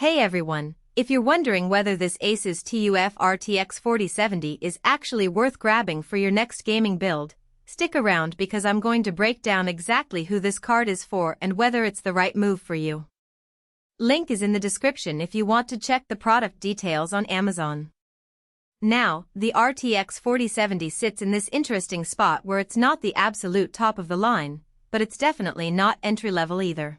Hey everyone, if you're wondering whether this ASUS TUF RTX 4070 is actually worth grabbing for your next gaming build, stick around because I'm going to break down exactly who this card is for and whether it's the right move for you. Link is in the description if you want to check the product details on Amazon. Now, the RTX 4070 sits in this interesting spot where it's not the absolute top of the line, but it's definitely not entry-level either.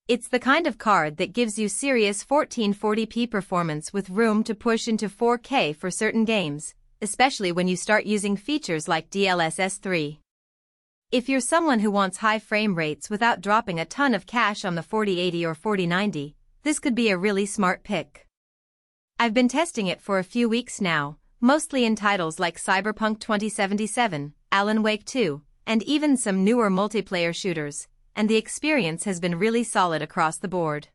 It's the kind of card that gives you serious 1440p performance with room to push into 4K for certain games, especially when you start using features like DLSS3. If you're someone who wants high frame rates without dropping a ton of cash on the 4080 or 4090, this could be a really smart pick. I've been testing it for a few weeks now, mostly in titles like Cyberpunk 2077, Alan Wake 2, and even some newer multiplayer shooters, and the experience has been really solid across the board.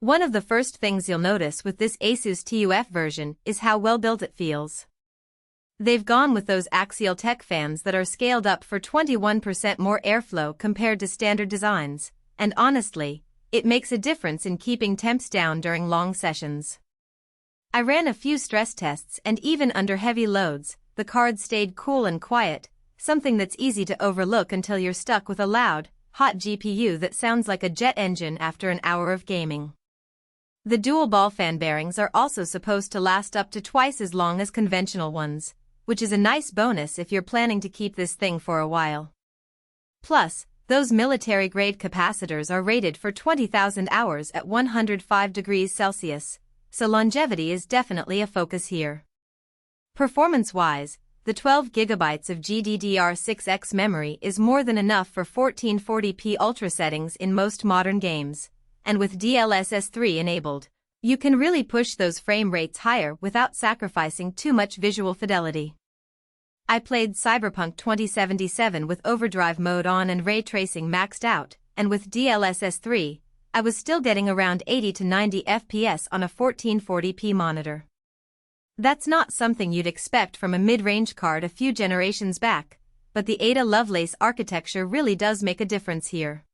One of the first things you'll notice with this ASUS TUF version is how well built it feels. They've gone with those Axial Tech fans that are scaled up for 21% more airflow compared to standard designs, and honestly, it makes a difference in keeping temps down during long sessions. I ran a few stress tests and even under heavy loads, the card stayed cool and quiet, something that's easy to overlook until you're stuck with a loud, hot GPU that sounds like a jet engine after an hour of gaming. The dual ball fan bearings are also supposed to last up to twice as long as conventional ones, which is a nice bonus if you're planning to keep this thing for a while. Plus, those military-grade capacitors are rated for 20,000 hours at 105 degrees Celsius, so longevity is definitely a focus here. Performance-wise, the 12 GB of GDDR6X memory is more than enough for 1440p ultra settings in most modern games, and with DLSS3 enabled, you can really push those frame rates higher without sacrificing too much visual fidelity. I played Cyberpunk 2077 with overdrive mode on and ray tracing maxed out, and with DLSS3, I was still getting around 80 to 90 FPS on a 1440p monitor. That's not something you'd expect from a mid-range card a few generations back, but the Ada Lovelace architecture really does make a difference here.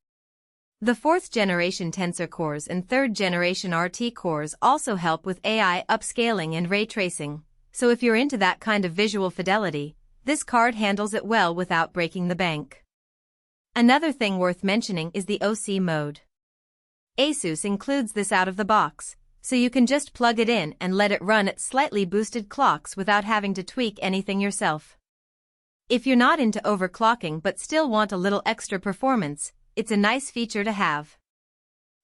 The 4th generation Tensor Cores and 3rd generation RT cores also help with AI upscaling and ray tracing, so if you're into that kind of visual fidelity, this card handles it well without breaking the bank. Another thing worth mentioning is the OC mode. ASUS includes this out of the box, so you can just plug it in and let it run at slightly boosted clocks without having to tweak anything yourself. If you're not into overclocking but still want a little extra performance, it's a nice feature to have.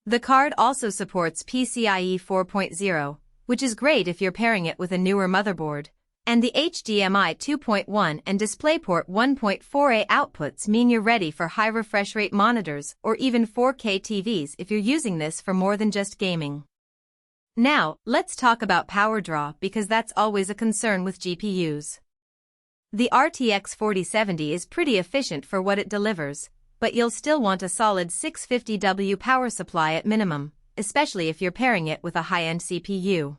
The card also supports PCIe 4.0, which is great if you're pairing it with a newer motherboard, and the HDMI 2.1 and DisplayPort 1.4a outputs mean you're ready for high refresh rate monitors or even 4K TVs if you're using this for more than just gaming. Now, let's talk about power draw because that's always a concern with GPUs. The RTX 4070 is pretty efficient for what it delivers, but you'll still want a solid 650W power supply at minimum, especially if you're pairing it with a high-end CPU.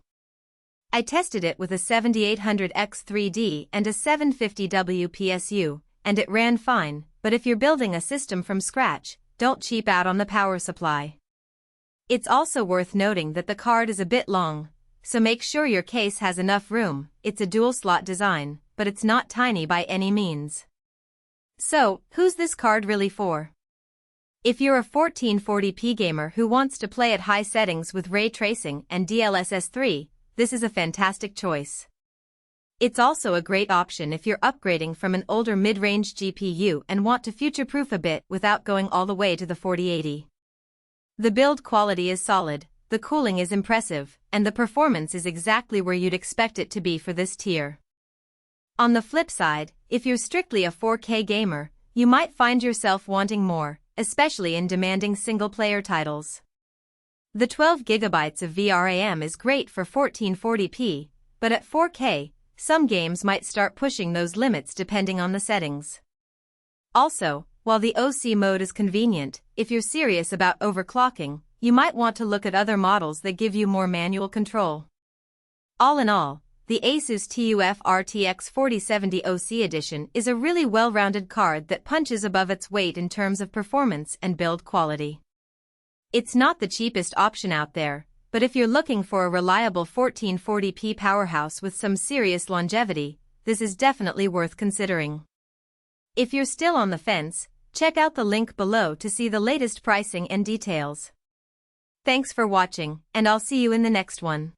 I tested it with a 7800X3D and a 750W PSU, and it ran fine, but if you're building a system from scratch, don't cheap out on the power supply. It's also worth noting that the card is a bit long, so make sure your case has enough room. It's a dual-slot design, but it's not tiny by any means. So, who's this card really for? If you're a 1440p gamer who wants to play at high settings with ray tracing and DLSS3, this is a fantastic choice. It's also a great option if you're upgrading from an older mid-range GPU and want to future-proof a bit without going all the way to the 4080. The build quality is solid, the cooling is impressive, and the performance is exactly where you'd expect it to be for this tier. On the flip side, if you're strictly a 4K gamer, you might find yourself wanting more, especially in demanding single-player titles. The 12 GB of VRAM is great for 1440p, but at 4K, some games might start pushing those limits depending on the settings. Also, while the OC mode is convenient, if you're serious about overclocking, you might want to look at other models that give you more manual control. All in all, the ASUS TUF RTX 4070 OC Edition is a really well-rounded card that punches above its weight in terms of performance and build quality. It's not the cheapest option out there, but if you're looking for a reliable 1440p powerhouse with some serious longevity, this is definitely worth considering. If you're still on the fence, check out the link below to see the latest pricing and details. Thanks for watching, and I'll see you in the next one.